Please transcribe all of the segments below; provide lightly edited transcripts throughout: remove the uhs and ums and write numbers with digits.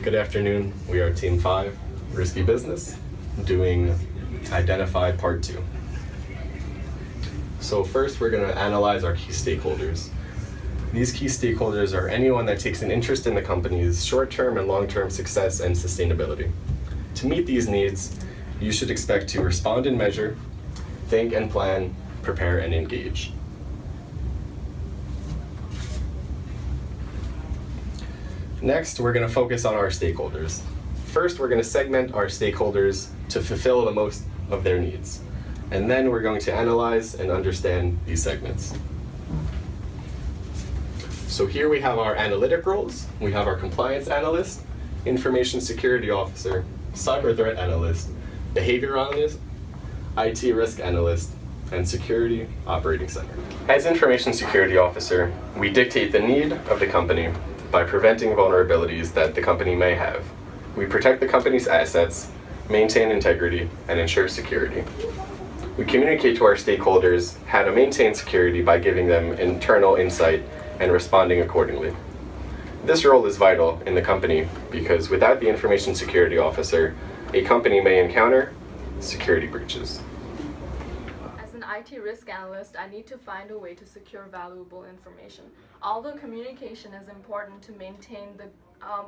Good afternoon. We are Team 5, Risky Business, doing Identify Part 2. So first we're going to analyze our key stakeholders. These key stakeholders are anyone that takes an interest in the company's short-term and long-term success and sustainability. To meet these needs, you should expect to respond and measure, think and plan, prepare and engage. Next, we're going to focus on our stakeholders. First, we're going to segment our stakeholders to fulfill the most of their needs. And then we're going to analyze and understand these segments. So here we have our analytic roles. We have our compliance analyst, information security officer, cyber threat analyst, behavior analyst, IT risk analyst, and security operating center. As information security officer, we dictate the need of the company by preventing vulnerabilities that the company may have. We protect the company's assets, maintain integrity, and ensure security. We communicate to our stakeholders how to maintain security by giving them internal insight and responding accordingly. This role is vital in the company because without the information security officer, a company may encounter security breaches. As an IT risk analyst, I need to find a way to secure valuable information. Although communication is important to maintain the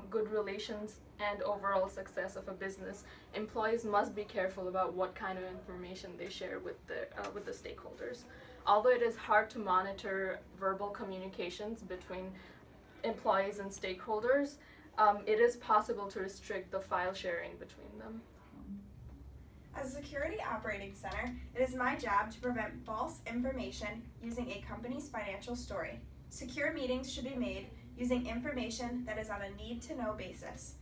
good relations and overall success of a business, employees must be careful about what kind of information they share with the stakeholders. Although it is hard to monitor verbal communications between employees and stakeholders, it is possible to restrict the file sharing between them. As a security operating center, it is my job to prevent false information using a company's financial story. Secure meetings should be made using information that is on a need-to-know basis.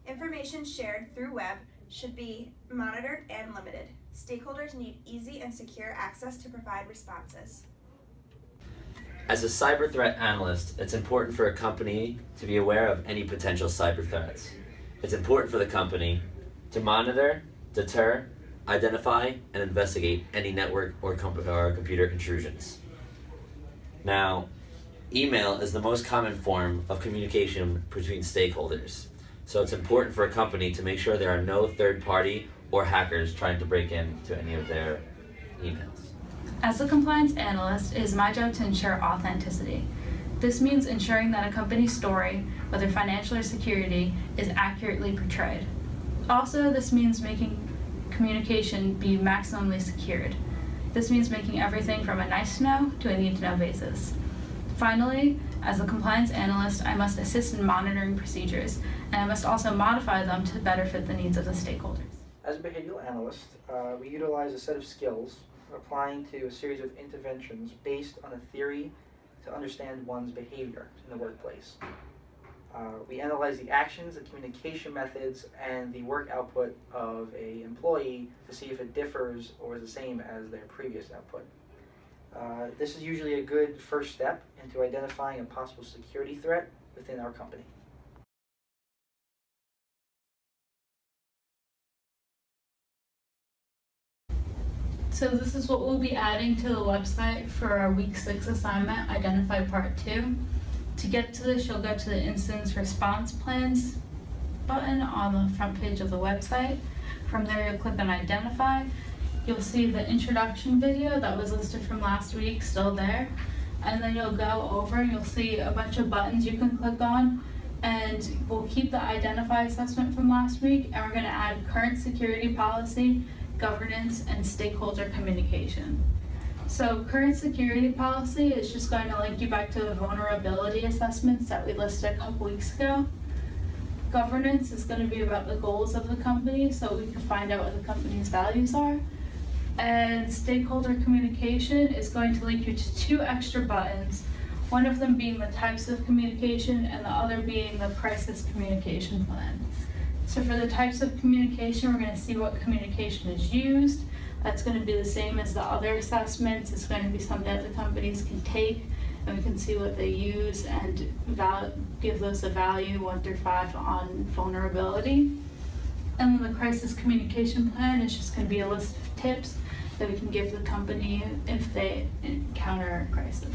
Information shared through web should be monitored and limited. Stakeholders need easy and secure access to provide responses. As a cyber threat analyst, it's important for a company to be aware of any potential cyber threats. It's important for the company to monitor, deter, identify, and investigate any network or computer intrusions. Now, email is the most common form of communication between stakeholders. So it's important for a company to make sure there are no third-party or hackers trying to break into any of their emails. As a compliance analyst, it is my job to ensure authenticity. This means ensuring that a company's story, whether financial or security, is accurately portrayed. Also, this means making communication be maximally secured. This means making everything from a nice to know to a need to know basis. Finally, as a compliance analyst, I must assist in monitoring procedures, and I must also modify them to better fit the needs of the stakeholders. As a behavioral analyst, we utilize a set of skills applying to a series of interventions based on a theory to understand one's behavior in the workplace. We analyze the actions, the communication methods, and the work output of an employee to see if it differs or is the same as their previous output. This is usually a good first step into identifying a possible security threat within our company. So this is what we'll be adding to the website for our week 6 assignment, Identify Part 2. To get to this, you'll go to the Incident Response Plans button on the front page of the website. From there, you'll click on Identify. You'll see the introduction video that was listed from last week still there. And then you'll go over and you'll see a bunch of buttons you can click on. And we'll keep the Identify assessment from last week, and we're going to add current security policy, governance, and stakeholder communication. So current security policy is just going to link you back to the vulnerability assessments that we listed a couple weeks ago. Governance is going to be about the goals of the company, so we can find out what the company's values are. And stakeholder communication is going to link you to 2 extra buttons, one of them being the types of communication and the other being the crisis communication plan. So for the types of communication, we're going to see what communication is used. That's going to be the same as the other assessments. It's going to be something that the companies can take, and we can see what they use and give those a value 1 through 5 on vulnerability. And then the crisis communication plan is just going to be a list of tips that we can give the company if they encounter a crisis.